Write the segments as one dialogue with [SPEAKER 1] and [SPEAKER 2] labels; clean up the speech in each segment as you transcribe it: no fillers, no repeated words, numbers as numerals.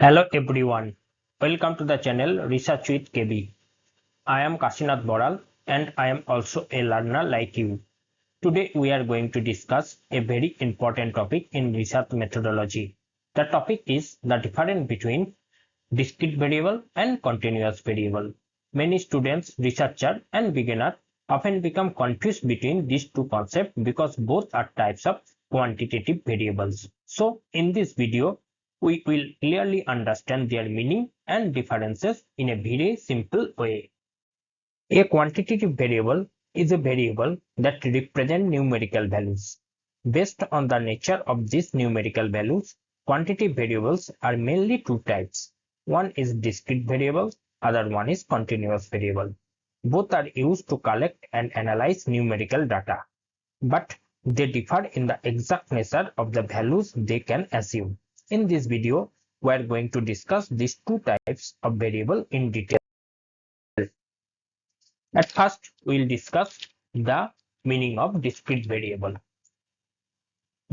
[SPEAKER 1] Hello everyone, welcome to the channel Research with KB. I am Kashinath Boral and I am also a learner like you. Today we are going to discuss a very important topic in research methodology. The topic is the difference between discrete variable and continuous variable. Many students, researchers and beginners often become confused between these two concepts because both are types of quantitative variables. So in this video, we will clearly understand their meaning and differences in a very simple way. A quantitative variable is a variable that represents numerical values. Based on the nature of these numerical values, quantitative variables are mainly two types. One is discrete variable, other one is continuous variable. Both are used to collect and analyze numerical data, but they differ in the exact nature of the values they can assume. In this video, we are going to discuss these two types of variable in detail. At first, we will discuss the meaning of discrete variable.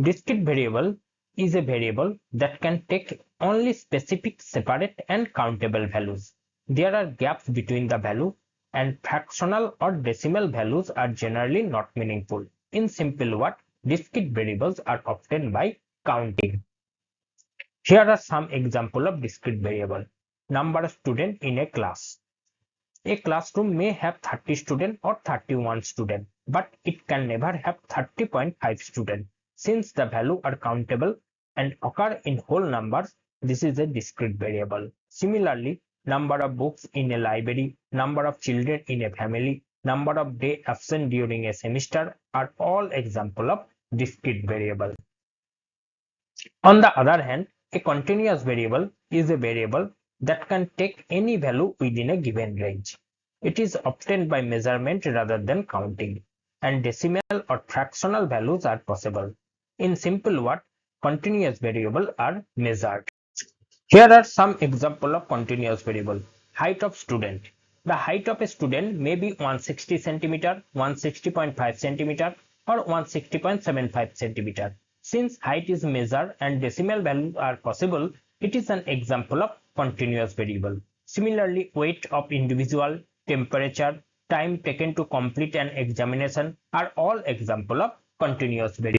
[SPEAKER 1] Discrete variable is a variable that can take only specific, separate and countable values. There are gaps between the value, and fractional or decimal values are generally not meaningful. In simple words, discrete variables are obtained by counting. Here are some examples of discrete variable. Number of students in a class. A classroom may have 30 students or 31 students, but it can never have 30.5 students. Since the values are countable and occur in whole numbers, this is a discrete variable. Similarly, number of books in a library, number of children in a family, number of days absent during a semester are all examples of discrete variable. On the other hand, a continuous variable is a variable that can take any value within a given range. It is obtained by measurement rather than counting, and decimal or fractional values are possible. In simple words, continuous variables are measured. Here are some examples of continuous variable. Height of student. The height of a student may be 160 cm, 160.5 cm, or 160.75 cm. Since height is measured and decimal values are possible, it is an example of continuous variable. Similarly, weight of individual, temperature, time taken to complete an examination are all examples of continuous variable.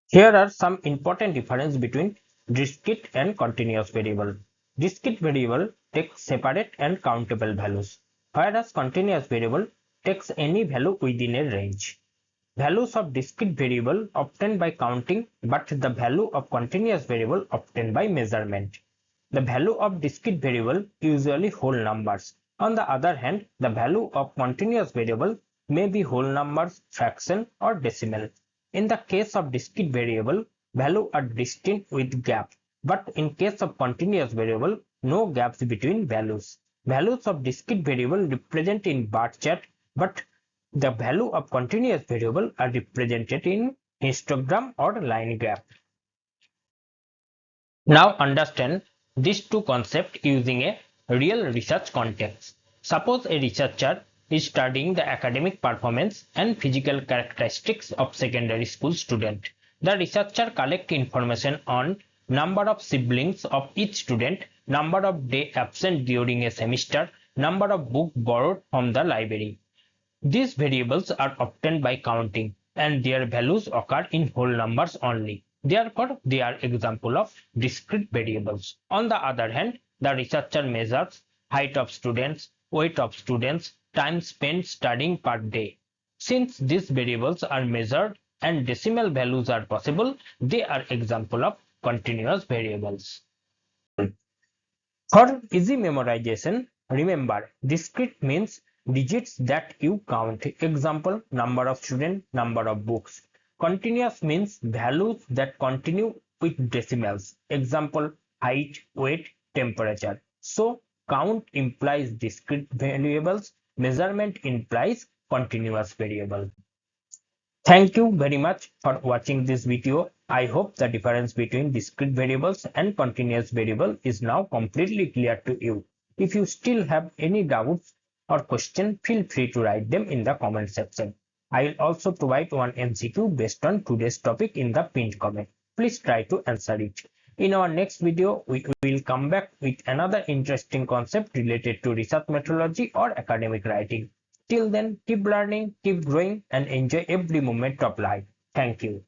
[SPEAKER 1] Here are some important differences between discrete and continuous variable. Discrete variable takes separate and countable values, whereas continuous variable takes any value within a range. Values of discrete variable obtained by counting, but the value of continuous variable obtained by measurement. The value of discrete variable usually whole numbers. On the other hand, the value of continuous variable may be whole numbers, fraction, or decimal. In the case of discrete variable, values are distinct with gap, but in case of continuous variable, no gaps between values. Values of discrete variable represent in bar chart, but the value of continuous variable are represented in histogram or line graph. Now understand these two concepts using a real research context. Suppose a researcher is studying the academic performance and physical characteristics of secondary school students. The researcher collects information on number of siblings of each student, number of days absent during a semester, number of books borrowed from the library. These variables are obtained by counting, and their values occur in whole numbers only. Therefore, they are examples of discrete variables. On the other hand, the researcher measures height of students, weight of students, time spent studying per day. Since these variables are measured and decimal values are possible, they are examples of continuous variables. For easy memorization, remember discrete means digits that you count. Example, number of students, number of books. Continuous means values that continue with decimals. Example, height, weight, temperature. So count implies discrete variables, measurement implies continuous variable. Thank you very much for watching this video. I hope the difference between discrete variables and continuous variable is now completely clear to you. If you still have any doubts or question, feel free to write them in the comment section. I will also provide one MCQ based on today's topic in the pinned comment. Please try to answer it. In our next video, we will come back with another interesting concept related to research methodology or academic writing. Till then, keep learning, keep growing, and enjoy every moment of life. Thank you.